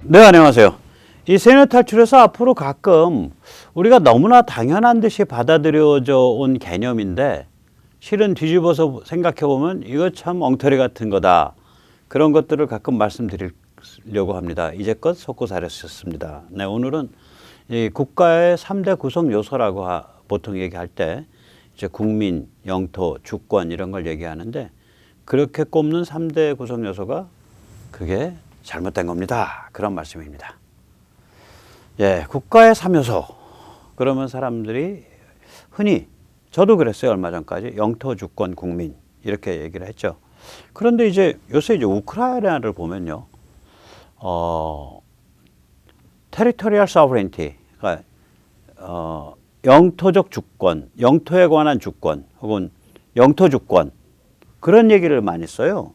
네, 안녕하세요. 이 세뇌 탈출에서 앞으로 가끔 우리가 너무나 당연한 듯이 받아들여져 온 개념인데 실은 뒤집어서 생각해 보면 이거 참 엉터리 같은 거다. 그런 것들을 가끔 말씀드리려고 합니다. 이제껏 속고 살았습니다. 네, 오늘은 이 국가의 3대 구성 요소라고 보통 얘기할 때 이제 국민, 영토, 주권 이런 걸 얘기하는데 그렇게 꼽는 3대 구성 요소가 그게 잘못된 겁니다. 그런 말씀입니다. 예, 국가의 3요소. 그러면 사람들이 흔히 저도 그랬어요. 얼마 전까지 영토, 주권, 국민 이렇게 얘기를 했죠. 그런데 이제 요새 이제 우크라이나를 보면요, territorial sovereignty, 그러니까 영토적 주권, 영토에 관한 주권 혹은 영토 주권 그런 얘기를 많이 써요.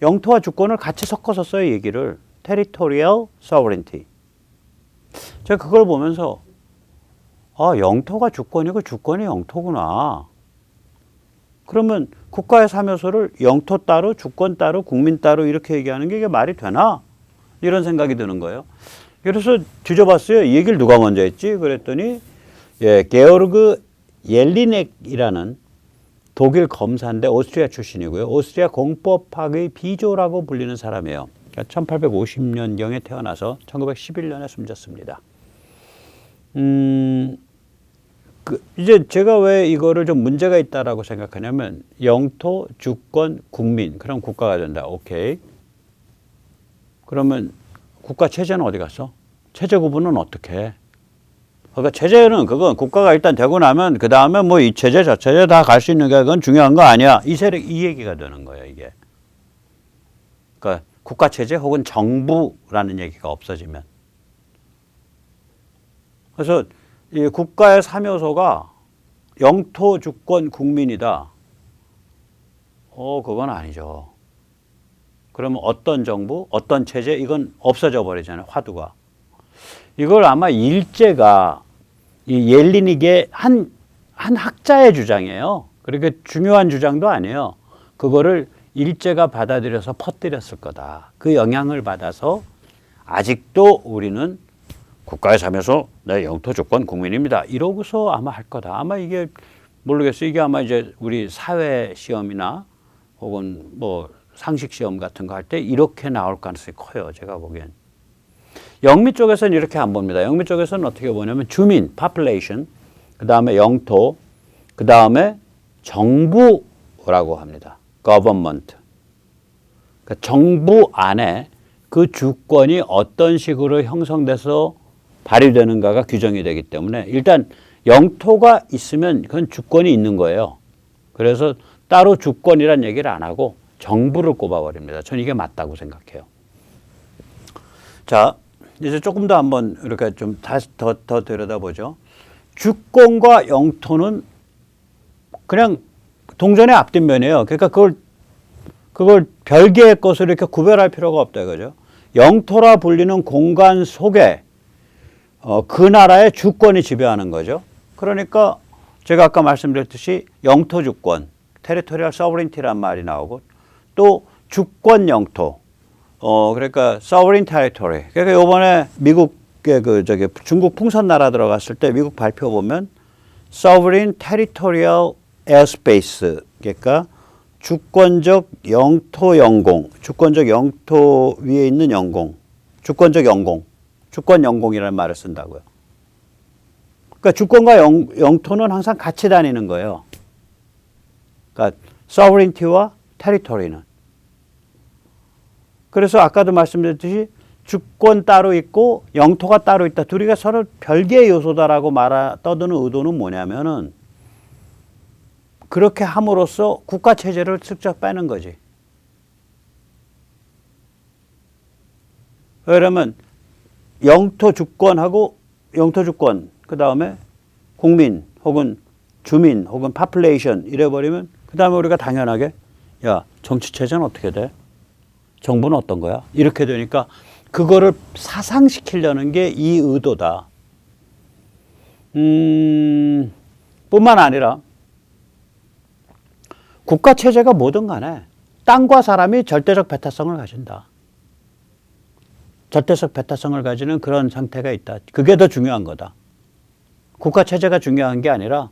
영토와 주권을 같이 섞어서 써요, 얘기를. territorial sovereignty. 제가 그걸 보면서 영토가 주권이고 주권이 영토구나. 그러면 국가의 3요소를 영토 따로 주권 따로 국민 따로 이렇게 얘기하는 게 이게 말이 되나? 이런 생각이 드는 거예요. 그래서 뒤져봤어요. 이 얘기를 누가 먼저 했지? 그랬더니 게오르그 옐리넥이라는 독일 검사인데 오스트리아 출신이고요. 오스트리아 공법학의 비조라고 불리는 사람이에요. 그러니까 1850년경에 태어나서 1911년에 숨졌습니다. 이제 제가 왜 이거를 좀 문제가 있다라고 생각하냐면 영토, 주권, 국민 그럼 국가가 된다. 오케이. 그러면 국가 체제는 어디 갔어? 체제 구분은 어떻게 해? 그러니까 체제는 그건 국가가 일단 되고 나면 그 다음에 뭐 이 체제 저 체제 다 갈 수 있는 게 그건 중요한 거 아니야. 이 얘기가 되는 거예요, 이게. 그러니까 국가 체제 혹은 정부라는 얘기가 없어지면. 그래서 이 국가의 3요소가 영토, 주권, 국민이다. 그건 아니죠. 그러면 어떤 정부, 어떤 체제 이건 없어져 버리잖아요, 화두가. 이걸 아마 일제가 이 옐리닉의 한 학자의 주장이에요. 그렇게 중요한 주장도 아니에요. 그거를 일제가 받아들여서 퍼뜨렸을 거다. 그 영향을 받아서 아직도 우리는 국가의 3요소, 네, 영토, 주권, 국민입니다. 이러고서 아마 할 거다. 아마 이게 모르겠어요. 이게 아마 이제 우리 사회 시험이나 혹은 뭐 상식 시험 같은 거 할 때 이렇게 나올 가능성이 커요. 제가 보기엔. 영미 쪽에서는 이렇게 안 봅니다. 영미 쪽에서는 어떻게 보냐면 주민, population, 그 다음에 영토, 그 다음에 정부라고 합니다. government. 그러니까 정부 안에 그 주권이 어떤 식으로 형성돼서 발휘되는가가 규정이 되기 때문에 일단 영토가 있으면 그건 주권이 있는 거예요. 그래서 따로 주권이란 얘기를 안 하고 정부를 꼽아버립니다. 저는 이게 맞다고 생각해요. 자, 이제 조금 더 한번 이렇게 좀 다시 더 들여다보죠. 주권과 영토는 그냥 동전의 앞뒷면이에요. 그러니까 그걸 별개의 것으로 이렇게 구별할 필요가 없다 이거죠. 영토라 불리는 공간 속에 그 나라의 주권이 지배하는 거죠. 그러니까 제가 아까 말씀드렸듯이 영토 주권, territorial sovereignty란 말이 나오고 또 주권 영토, 그러니까 sovereign territory. 그러니까 요번에 미국의 중국 풍선 나라 들어갔을 때 미국 발표 보면 sovereign territorial airspace. 그러니까 주권적 영토 영공, 주권적 영토 위에 있는 영공, 주권적 영공, 주권 영공이라는 말을 쓴다고요. 그러니까 주권과 영토는 항상 같이 다니는 거예요. 그러니까 sovereignty와 territory는. 그래서 아까도 말씀드렸듯이 주권 따로 있고 영토가 따로 있다. 둘이가 서로 별개의 요소다라고 떠드는 의도는 뭐냐면은 그렇게 함으로써 국가 체제를 슬쩍 빼는 거지. 그러면 영토 주권하고 영토 주권 그 다음에 국민 혹은 주민 혹은 population 이래버리면 그 다음에 우리가 당연하게 야 정치 체제는 어떻게 돼? 정부는 어떤 거야? 이렇게 되니까 그거를 사상시키려는 게 이 의도다. 뿐만 아니라 국가 체제가 뭐든 간에 땅과 사람이 절대적 배타성을 가진다. 절대적 배타성을 가지는 그런 상태가 있다. 그게 더 중요한 거다. 국가 체제가 중요한 게 아니라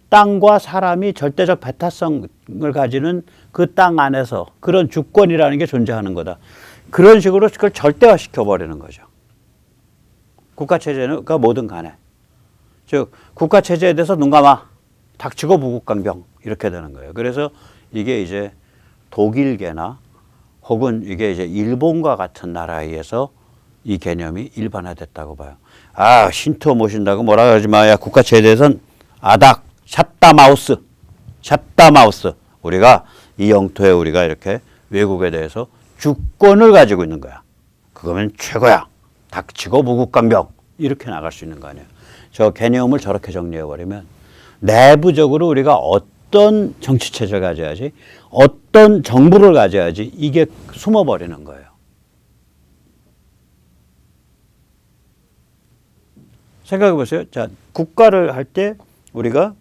땅과 사람이 절대적 배타성을 가지는 그 땅 안에서 그런 주권이라는 게 존재하는 거다. 그런 식으로 그걸 절대화시켜 버리는 거죠. 국가 체제는 그러니까 뭐든 간에. 즉 국가 체제에 대해서 눈 감아 닥치고 무국강병 이렇게 되는 거예요. 그래서 이게 이제 독일계나 혹은 이게 이제 일본과 같은 나라에서 이 개념이 일반화됐다고 봐요. 아, 신토 모신다고 뭐라 그러지 마. 야, 국가 체제에선 아닥, 샷다마우스. 우리가 이 영토에 우리가 이렇게 외국에 대해서 주권을 가지고 있는 거야. 그거면 최고야. 닥치고 무국강병. 이렇게 나갈 수 있는 거 아니에요. 저 개념을 저렇게 정리해버리면 내부적으로 우리가 어떤 정치체제를 가져야지, 어떤 정부를 가져야지 이게 숨어버리는 거예요. 생각해 보세요. 자, 국가를 할 때 우리가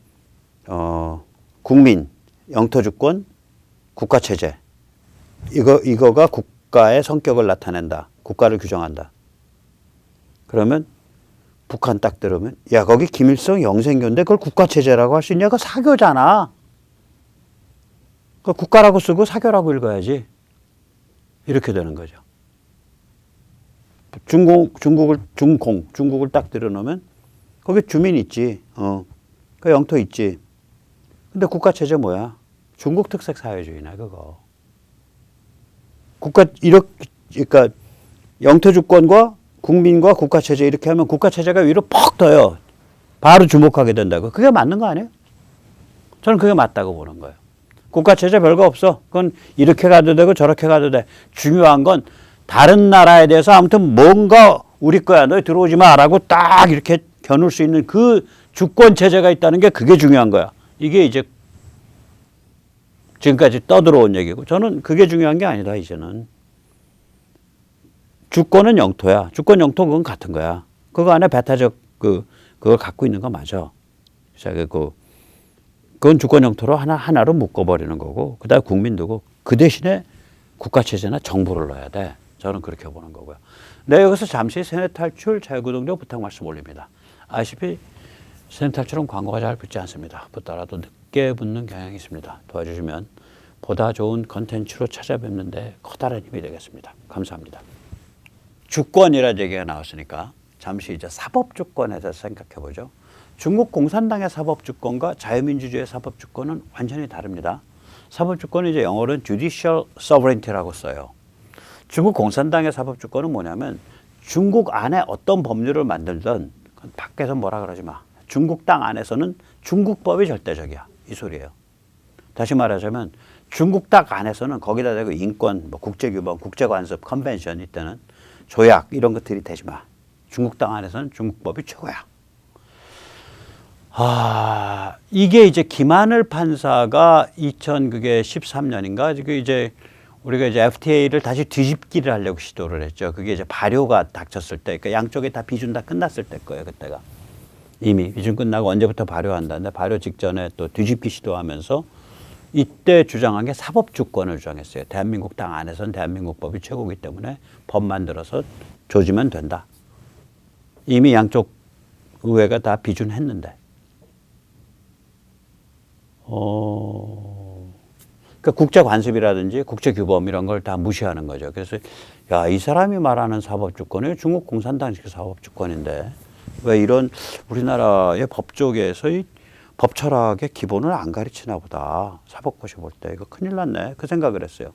국민, 영토주권, 국가체제 이거가 국가의 성격을 나타낸다. 국가를 규정한다. 그러면 북한 딱 들으면 야 거기 김일성 영생교인데 그걸 국가체제라고 할 수 있냐? 그거 사교잖아. 그 국가라고 쓰고 사교라고 읽어야지. 이렇게 되는 거죠. 중국을 딱 들여놓으면 거기 주민 있지. 그 영토 있지. 근데 국가체제 뭐야? 중국 특색 사회주의나 그거. 그러니까 영토주권과 국민과 국가체제 이렇게 하면 국가체제가 위로 퍽 떠요. 바로 주목하게 된다고. 그게 맞는 거 아니에요? 저는 그게 맞다고 보는 거예요. 국가체제 별거 없어. 그건 이렇게 가도 되고 저렇게 가도 돼. 중요한 건 다른 나라에 대해서 아무튼 뭔가 우리 거야. 너희 들어오지 마라고 딱 이렇게 겨눌 수 있는 그 주권체제가 있다는 게 그게 중요한 거야. 이게 이제 지금까지 떠들어온 얘기고 저는 그게 중요한 게 아니다 이제는. 주권은 영토야. 주권 영토 그건 같은 거야. 그거 안에 배타적 그걸 갖고 있는 거 맞아. 그건 주권 영토로 하나로 묶어버리는 거고 그다음에 국민두고 그 대신에 국가체제나 정부를 넣어야 돼. 저는 그렇게 보는 거고요. 네, 여기서 잠시 세뇌 탈출 자유구독료 부탁 말씀 올립니다. 아시피 세뇌 탈출은 광고가 잘 붙지 않습니다. 붙더라도 늦게 붙는 경향이 있습니다. 도와주시면 보다 좋은 컨텐츠로 찾아뵙는데 커다란 힘이 되겠습니다. 감사합니다. 주권이라는 얘기가 나왔으니까 잠시 이제 사법주권에 대해서 생각해 보죠. 중국 공산당의 사법주권과 자유민주주의의 사법주권은 완전히 다릅니다. 사법주권은 이제 영어로는 judicial sovereignty라고 써요. 중국 공산당의 사법주권은 뭐냐면 중국 안에 어떤 법률을 만들든 밖에서 뭐라 그러지 마. 중국 땅 안에서는 중국법이 절대적이야. 이 소리예요. 다시 말하자면 중국 땅 안에서는 거기다 대고 인권, 뭐 국제규범, 국제관습, 컨벤션 이때는 조약 이런 것들이 되지 마. 중국 땅 안에서는 중국법이 최고야. 아, 이게 이제 김하늘 판사가 2013년인가 이제 우리가 이제 FTA를 다시 뒤집기를 하려고 시도를 했죠. 그게 이제 발효가 닥쳤을 때, 그러니까 양쪽에 다 비준 다 끝났을 때 거예요. 그때가 이미 비준 끝나고 언제부터 발효한다는데 발효 직전에 또 뒤집기 시도하면서 이때 주장한 게 사법주권을 주장했어요. 대한민국 땅 안에서는 대한민국 법이 최고이기 때문에 법 만들어서 조지면 된다. 이미 양쪽 의회가 다 비준했는데. 그러니까 국제관습이라든지 국제규범 이런 걸 다 무시하는 거죠. 그래서 야, 이 사람이 말하는 사법주권이 중국 공산당식 사법주권인데 왜 이런 우리나라의 법조계에서의 법 철학의 기본을 안 가르치나 보다. 사법고시 볼 때 이거 큰일 났네. 그 생각을 했어요.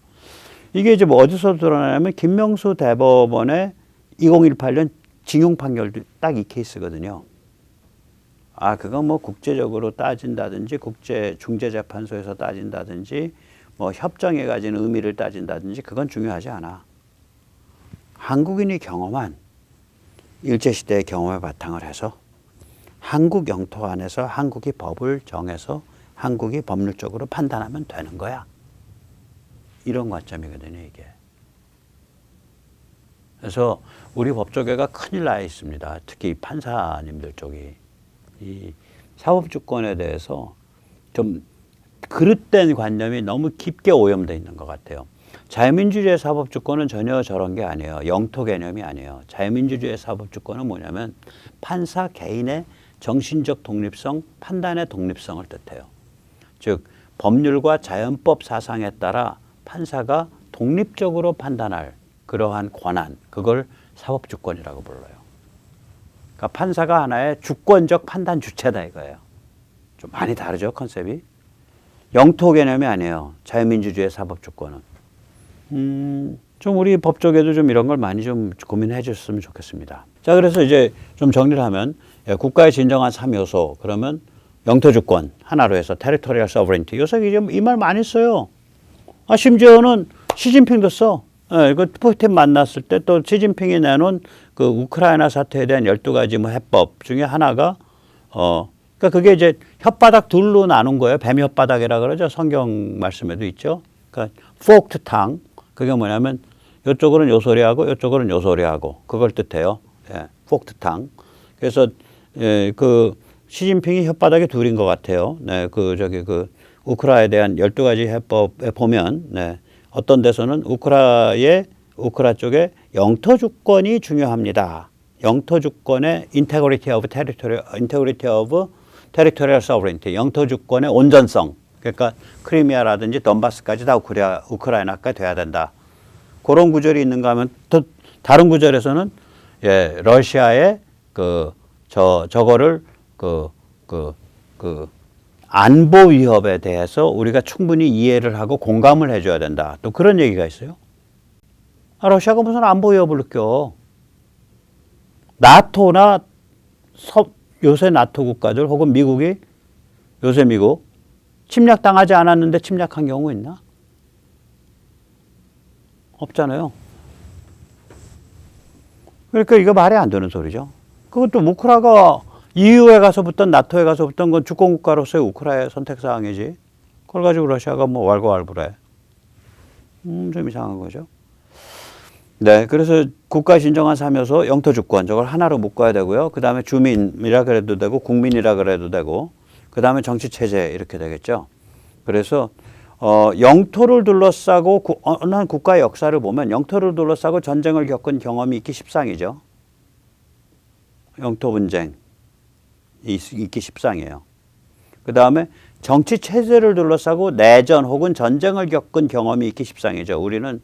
이게 이제 뭐 어디서 드러나냐면 김명수 대법원의 2018년 징용 판결도 딱 이 케이스거든요. 아, 그건 뭐 국제적으로 따진다든지 국제중재재판소에서 따진다든지 뭐 협정에 가진 의미를 따진다든지 그건 중요하지 않아. 한국인이 경험한 일제시대의 경험에 바탕을 해서 한국 영토 안에서 한국이 법을 정해서 한국이 법률적으로 판단하면 되는 거야. 이런 관점이거든요, 이게. 그래서 우리 법조계가 큰일 나 있습니다. 특히 판사님들 쪽이. 이 사법주권에 대해서 좀 그릇된 관념이 너무 깊게 오염되어 있는 것 같아요. 자유민주주의 사법주권은 전혀 저런 게 아니에요. 영토 개념이 아니에요. 자유민주주의 사법주권은 뭐냐면 판사 개인의 정신적 독립성, 판단의 독립성을 뜻해요. 즉 법률과 자연법 사상에 따라 판사가 독립적으로 판단할 그러한 권한, 그걸 사법주권이라고 불러요. 그러니까 판사가 하나의 주권적 판단 주체다 이거예요. 좀 많이 다르죠, 컨셉이. 영토 개념이 아니에요. 자유민주주의 사법주권은. 좀 우리 법 쪽에도 좀 이런 걸 많이 좀 고민해 줬으면 좋겠습니다. 자, 그래서 이제 좀 정리를 하면 국가의 진정한 3요소, 그러면 영토주권 하나로 해서 territorial sovereignty. 요새 이 말 많이 써요. 심지어는 시진핑도 써. 그 푸틴 만났을 때 또 시진핑이 내놓은 그 우크라이나 사태에 대한 12가지 뭐 해법 중에 하나가 그러니까 그게 이제 혓바닥 둘로 나눈 거예요. 뱀 혓바닥이라 그러죠. 성경 말씀에도 있죠. 그러니까 forked tongue. 그게 뭐냐면 이쪽으로는 요 소리하고 이쪽으로는 요 소리하고 그걸 뜻해요. forked tongue. 그래서 그 시진핑이 혓바닥이 둘인 것 같아요. 네, 그 우크라에 대한 12가지 해법에 보면 어떤 데서는 우크라 쪽에 영토 주권이 중요합니다. 영토 주권의 integrity of territorial sovereignty, 영토 주권의 온전성. 그러니까 크리미아라든지 donbass까지 다 우크라이나가 돼야 된다. 그런 구절이 있는가 하면 또 다른 구절에서는 러시아의 저거를 안보 위협에 대해서 우리가 충분히 이해를 하고 공감을 해줘야 된다. 또 그런 얘기가 있어요. 러시아가 무슨 안보 위협을 느껴. 나토나 요새 나토 국가들 혹은 미국이 요새 미국 침략당하지 않았는데 침략한 경우 있나? 없잖아요. 그러니까 이거 말이 안 되는 소리죠. 그것도 우크라가 EU에 가서 붙던 나토에 가서 붙던 건 주권국가로서의 우크라의 선택사항이지. 그걸 가지고 러시아가 뭐 왈가왈부래. 좀 이상한 거죠. 네, 그래서 국가 진정한 3요소 영토주권 저걸 하나로 묶어야 되고요. 그 다음에 주민이라 그래도 되고 국민이라 그래도 되고 그 다음에 정치체제 이렇게 되겠죠. 그래서 영토를 둘러싸고 어느 한 국가의 역사를 보면 영토를 둘러싸고 전쟁을 겪은 경험이 있기 십상이죠. 영토 분쟁 있기 십상이에요. 그 다음에 정치 체제를 둘러싸고 내전 혹은 전쟁을 겪은 경험이 있기 십상이죠. 우리는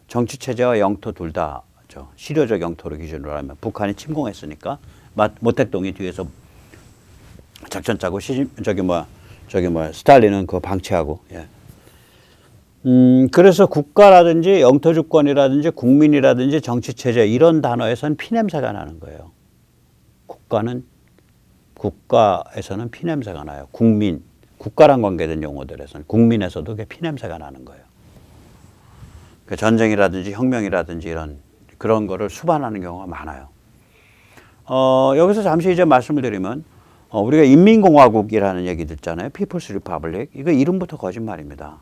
정치 체제와 영토 둘 다죠. 실효적 영토를 기준으로 하면 북한이 침공했으니까 모택동이 뒤에서 작전 짜고 스탈린은 그거 방치하고. 그래서 국가라든지 영토주권이라든지 국민이라든지 정치체제 이런 단어에서는 피냄새가 나는 거예요. 국가에서는 피냄새가 나요. 국가랑 관계된 용어들에서는 국민에서도 그게 피냄새가 나는 거예요. 그 전쟁이라든지 혁명이라든지 그런 거를 수반하는 경우가 많아요. 여기서 잠시 이제 말씀을 드리면 우리가 인민공화국이라는 얘기 듣잖아요. People's Republic. 이거 이름부터 거짓말입니다.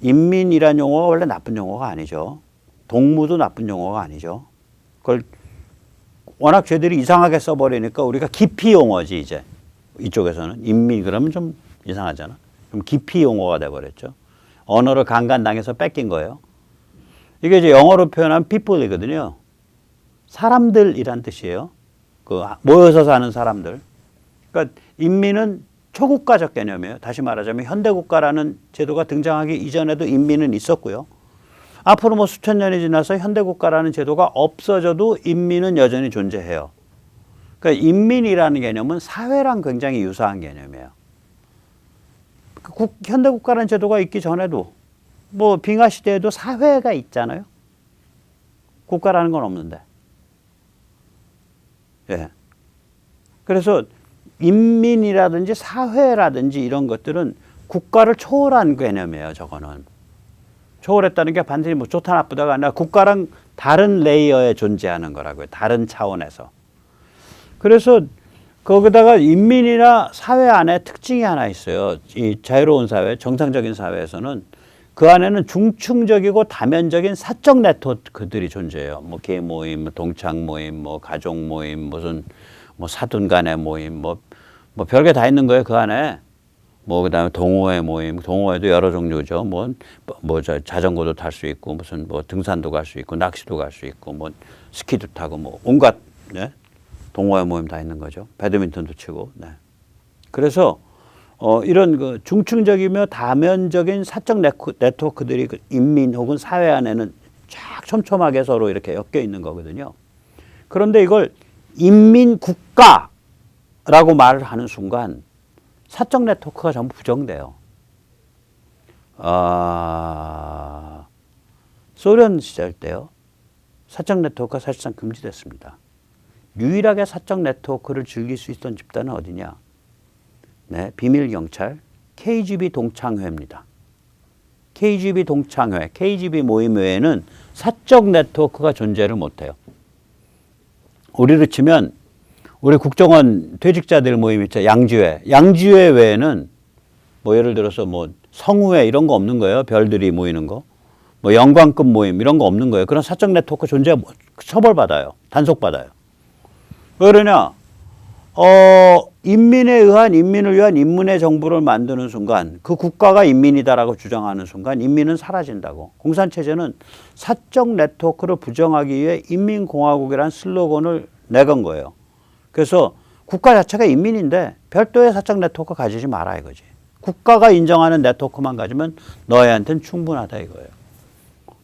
인민이란 용어가 원래 나쁜 용어가 아니죠. 동무도 나쁜 용어가 아니죠. 그걸 워낙 쟤들이 이상하게 써버리니까 우리가 기피 용어지 이제. 이쪽에서는 인민 그러면 좀 이상하잖아. 그럼 기피 용어가 돼버렸죠. 언어를 강간당해서 뺏긴 거예요. 이게 이제 영어로 표현한 people이거든요. 사람들이란 뜻이에요. 모여서 사는 사람들. 그러니까 인민은 초국가적 개념이에요. 다시 말하자면 현대국가라는 제도가 등장하기 이전에도 인민은 있었고요. 앞으로 뭐 수천 년이 지나서 현대국가라는 제도가 없어져도 인민은 여전히 존재해요. 그러니까 인민이라는 개념은 사회랑 굉장히 유사한 개념이에요. 현대국가라는 제도가 있기 전에도 뭐 빙하 시대에도 사회가 있잖아요. 국가라는 건 없는데. 그래서 인민이라든지 사회라든지 이런 것들은 국가를 초월한 개념이에요. 저거는. 초월했다는 게 반드시 뭐 좋다 나쁘다가 아니라 국가랑 다른 레이어에 존재하는 거라고요. 다른 차원에서. 그래서 거기다가 인민이나 사회 안에 특징이 하나 있어요. 이 자유로운 사회, 정상적인 사회에서는 그 안에는 중층적이고 다면적인 사적 네트워크들이 존재해요. 뭐 개 모임, 동창 모임, 뭐 가족 모임, 무슨 뭐 사돈 간의 모임, 뭐 별게 다 있는 거예요. 그 안에. 뭐 그다음에 동호회 모임, 동호회도 여러 종류죠. 자전거도 탈 수 있고 무슨 뭐 등산도 갈 수 있고 낚시도 갈 수 있고 뭐 스키도 타고 뭐 온갖 네? 동호회 모임 다 있는 거죠. 배드민턴도 치고. 네. 그래서 이런 그 중층적이며 다면적인 사적 네트워크들이 그 인민 혹은 사회 안에는 쫙 촘촘하게 서로 이렇게 엮여 있는 거거든요. 그런데 이걸 인민국가라고 말을 하는 순간 사적 네트워크가 전부 부정돼요. 소련 시절 때요. 사적 네트워크가 사실상 금지됐습니다. 유일하게 사적 네트워크를 즐길 수 있던 집단은 어디냐? 네, 비밀경찰 KGB 동창회입니다. KGB 동창회, KGB 모임 외에는 사적 네트워크가 존재를 못해요. 우리로 치면 우리 국정원 퇴직자들 모임 있죠. 양지회. 양지회 외에는 뭐 예를 들어서 뭐 성우회 이런 거 없는 거예요. 별들이 모이는 거. 뭐 영광급 모임 이런 거 없는 거예요. 그런 사적 네트워크 존재 처벌받아요. 단속받아요. 왜 그러냐? 인민에 의한 인민을 위한 인민의 정부를 만드는 순간 그 국가가 인민이다라고 주장하는 순간 인민은 사라진다고. 공산체제는 사적 네트워크를 부정하기 위해 인민공화국이라는 슬로건을 내건 거예요. 그래서 국가 자체가 인민인데 별도의 사적 네트워크 가지지 마라 이거지. 국가가 인정하는 네트워크만 가지면 너희한테는 충분하다 이거예요.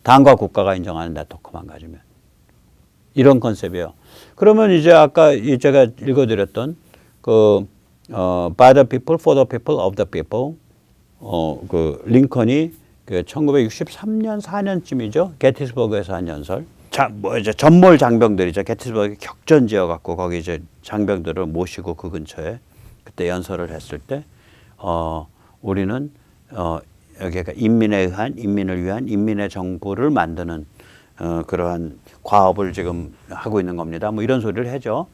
당과 국가가 인정하는 네트워크만 가지면. 이런 컨셉이에요. 그러면 이제 아까 제가 읽어드렸던 by the people, for the people, of the people 그 링컨이 그 1963년 4년쯤이죠. 게티스버그에서 한 연설. 이제 전몰 장병들이죠. 게티스버그 격전지어 갖고 거기 이제 장병들을 모시고 그 근처에 그때 연설을 했을 때 우리는 여기가 인민에 의한 인민을 위한 인민의 정부를 만드는 그러한 과업을 지금 하고 있는 겁니다. 뭐 이런 소리를 하죠.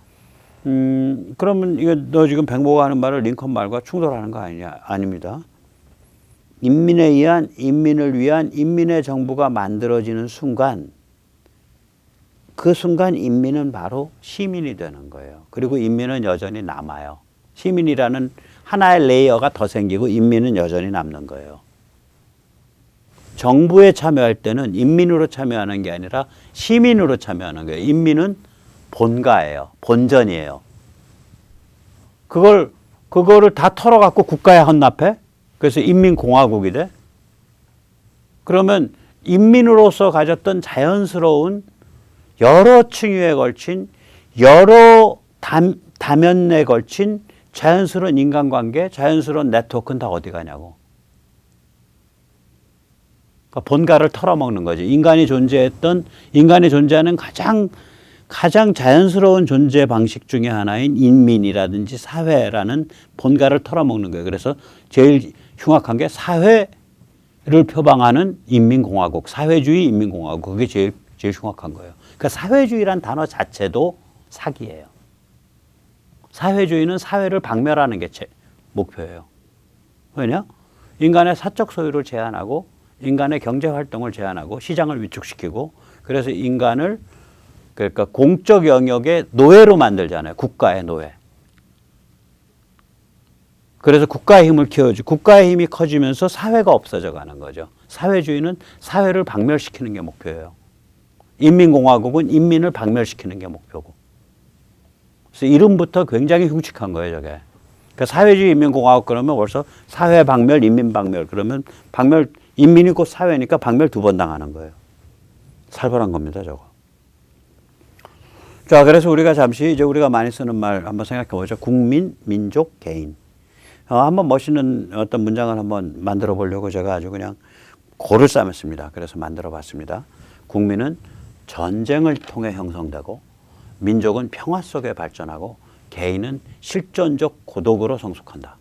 그러면 이거 너 지금 백모가 하는 말을 링컨 말과 충돌하는 거 아니냐? 아닙니다. 인민에 의한 인민을 위한 인민의 정부가 만들어지는 순간 그 순간 인민은 바로 시민이 되는 거예요. 그리고 인민은 여전히 남아요. 시민이라는 하나의 레이어가 더 생기고 인민은 여전히 남는 거예요. 정부에 참여할 때는 인민으로 참여하는 게 아니라 시민으로 참여하는 거예요. 인민은 본가예요. 본전이에요. 그거를 다 털어갖고 국가에 헌납해? 그래서 인민공화국이 돼? 그러면 인민으로서 가졌던 자연스러운 여러 층위에 걸친 여러 다면에 걸친 자연스러운 인간관계, 자연스러운 네트워크는 다 어디 가냐고. 그러니까 본가를 털어먹는 거지. 인간이 존재하는 가장 자연스러운 존재 방식 중에 하나인 인민이라든지 사회라는 본가를 털어먹는 거예요. 그래서 제일 흉악한 게 사회를 표방하는 인민공화국, 사회주의 인민공화국. 그게 제일 흉악한 거예요. 그러니까 사회주의란 단어 자체도 사기예요. 사회주의는 사회를 박멸하는 게 목표예요. 왜냐? 인간의 사적 소유를 제한하고 인간의 경제 활동을 제한하고 시장을 위축시키고 그래서 인간을 그러니까 공적 영역의 노예로 만들잖아요. 국가의 노예. 그래서 국가의 힘을 키워주고 국가의 힘이 커지면서 사회가 없어져 가는 거죠. 사회주의는 사회를 박멸시키는 게 목표예요. 인민공화국은 인민을 박멸시키는 게 목표고. 그래서 이름부터 굉장히 흉측한 거예요, 저게. 그러니까 사회주의 인민공화국 그러면 벌써 사회 박멸, 인민 박멸. 그러면 박멸, 인민이 곧 사회니까 박멸 2번 당하는 거예요. 살벌한 겁니다, 저거. 자, 그래서 우리가 잠시 이제 우리가 많이 쓰는 말 한번 생각해 보죠. 국민, 민족, 개인. 한번 멋있는 어떤 문장을 한번 만들어 보려고 제가 아주 그냥 고를 싸맸습니다. 그래서 만들어 봤습니다. 국민은 전쟁을 통해 형성되고 민족은 평화 속에 발전하고 개인은 실존적 고독으로 성숙한다.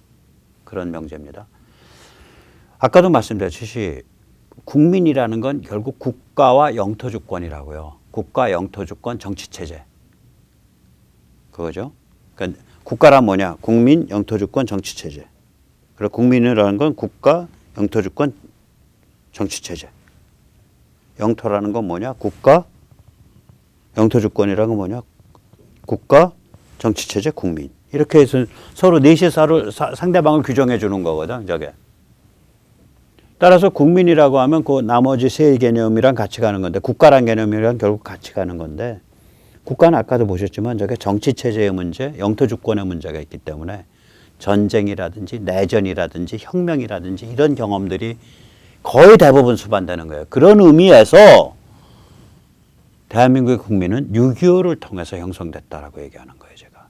그런 명제입니다. 아까도 말씀드렸듯이 국민이라는 건 결국 국가와 영토주권이라고요. 국가, 영토주권, 정치체제. 그거죠. 그러니까 국가란 뭐냐? 국민, 영토주권, 정치체제. 그리고 국민이라는 건 국가, 영토주권, 정치체제. 영토라는 건 뭐냐? 국가, 영토주권이라는 건 뭐냐? 국가, 정치체제, 국민. 이렇게 해서 서로 넷이 상대방을 규정해 주는 거거든, 저게. 따라서 국민이라고 하면 그 나머지 세 개념이랑 같이 가는 건데, 국가란 개념이랑 결국 같이 가는 건데, 국가는 아까도 보셨지만 저게 정치 체제의 문제, 영토 주권의 문제가 있기 때문에 전쟁이라든지 내전이라든지 혁명이라든지 이런 경험들이 거의 대부분 수반되는 거예요. 그런 의미에서 대한민국의 국민은 6.25를 통해서 형성됐다라고 얘기하는 거예요, 제가.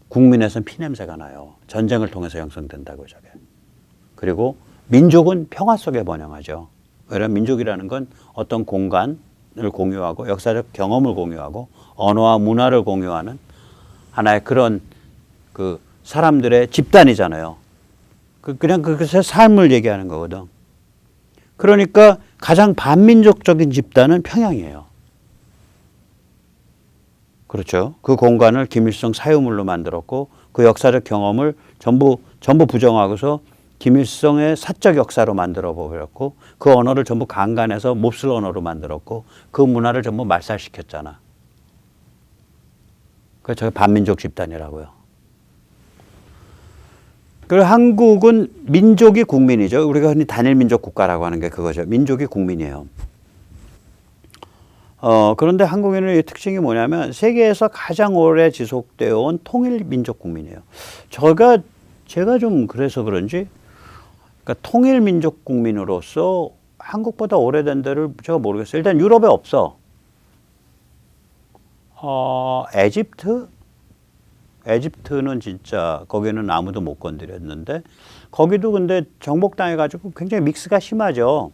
국민에선 피냄새가 나요. 전쟁을 통해서 형성된다고, 저게. 그리고 민족은 평화 속에 번영하죠. 왜냐하면 민족이라는 건 어떤 공간을 공유하고 역사적 경험을 공유하고 언어와 문화를 공유하는 하나의 그런 그 사람들의 집단이잖아요. 그냥 그 삶을 얘기하는 거거든. 그러니까 가장 반민족적인 집단은 평양이에요. 그렇죠. 그 공간을 김일성 사유물로 만들었고 그 역사적 경험을 전부 부정하고서 김일성의 사적 역사로 만들어 버렸고 그 언어를 전부 강간해서 몹쓸 언어로 만들었고 그 문화를 전부 말살시켰잖아. 그래서 저게 반민족 집단이라고요. 그리고 한국은 민족이 국민이죠. 우리가 흔히 단일민족 국가라고 하는 게 그거죠. 민족이 국민이에요. 그런데 한국인의 특징이 뭐냐면 세계에서 가장 오래 지속되어 온 통일민족 국민이에요. 제가 좀 그래서 그런지 그러니까 통일민족 국민으로서 한국보다 오래된 데를 제가 모르겠어요. 일단 유럽에 없어. 에집트는 진짜 거기는 아무도 못 건드렸는데 거기도 근데 정복당해가지고 굉장히 믹스가 심하죠.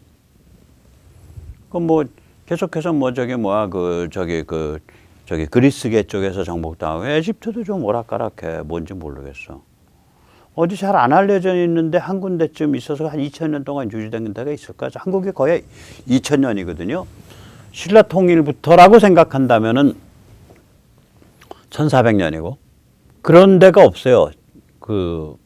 그럼 뭐 계속해서 뭐 그리스계 쪽에서 정복당하고 에집트도 좀 오락가락해. 뭔지 모르겠어. 어디 잘 안 알려져 있는데 한 군데쯤 있어서 한 2000년 동안 유지된 데가 있을까? 한국이 거의 2000년이거든요. 신라 통일부터라고 생각한다면은 1400년이고 그런 데가 없어요. 그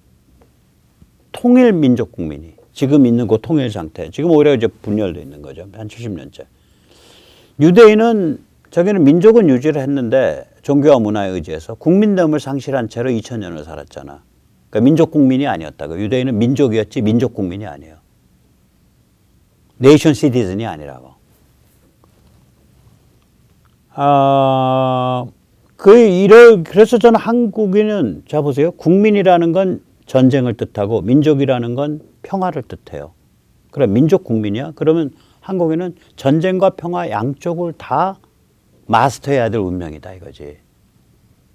통일 민족 국민이 지금 있는 그 통일 상태. 지금 오히려 이제 분열돼 있는 거죠. 한 70년째. 유대인은 저기는 민족은 유지를 했는데 종교와 문화에 의지해서 국민됨을 상실한 채로 2000년을 살았잖아. 그러니까 민족 국민이 아니었다고. 유대인은 민족이었지 민족 국민이 아니에요. 네이션 시티즌이 아니라고. 그래서 저는 한국인은, 자 보세요. 국민이라는 건 전쟁을 뜻하고 민족이라는 건 평화를 뜻해요. 그래, 민족 국민이야? 그러면 한국인은 전쟁과 평화 양쪽을 다 마스터해야 될 운명이다 이거지.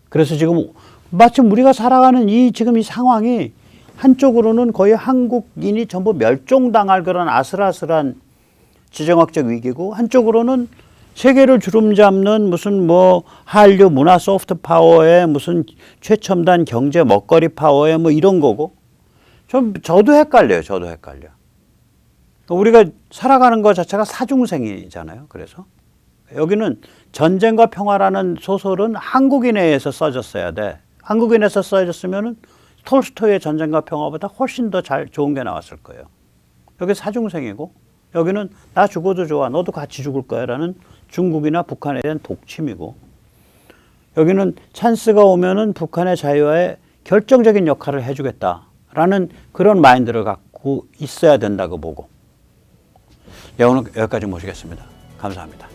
그래서 지금 마침 우리가 살아가는 지금 이 상황이 한쪽으로는 거의 한국인이 전부 멸종당할 그런 아슬아슬한 지정학적 위기고 한쪽으로는 세계를 주름잡는 무슨 뭐 한류 문화 소프트 파워에 무슨 최첨단 경제 먹거리 파워에 뭐 이런 거고 저도 헷갈려요. 저도 헷갈려. 우리가 살아가는 것 자체가 사중생이잖아요. 그래서 여기는 전쟁과 평화라는 소설은 한국인에 의해서 써졌어야 돼. 한국인에서 써졌으면은 톨스토이의 전쟁과 평화보다 훨씬 더 좋은 게 나왔을 거예요. 여기 사중생이고 여기는 나 죽어도 좋아. 너도 같이 죽을 거야. 라는 중국이나 북한에 대한 독침이고 여기는 찬스가 오면은 북한의 자유화에 결정적인 역할을 해주겠다라는 그런 마인드를 갖고 있어야 된다고 보고 오늘 여기까지 모시겠습니다. 감사합니다.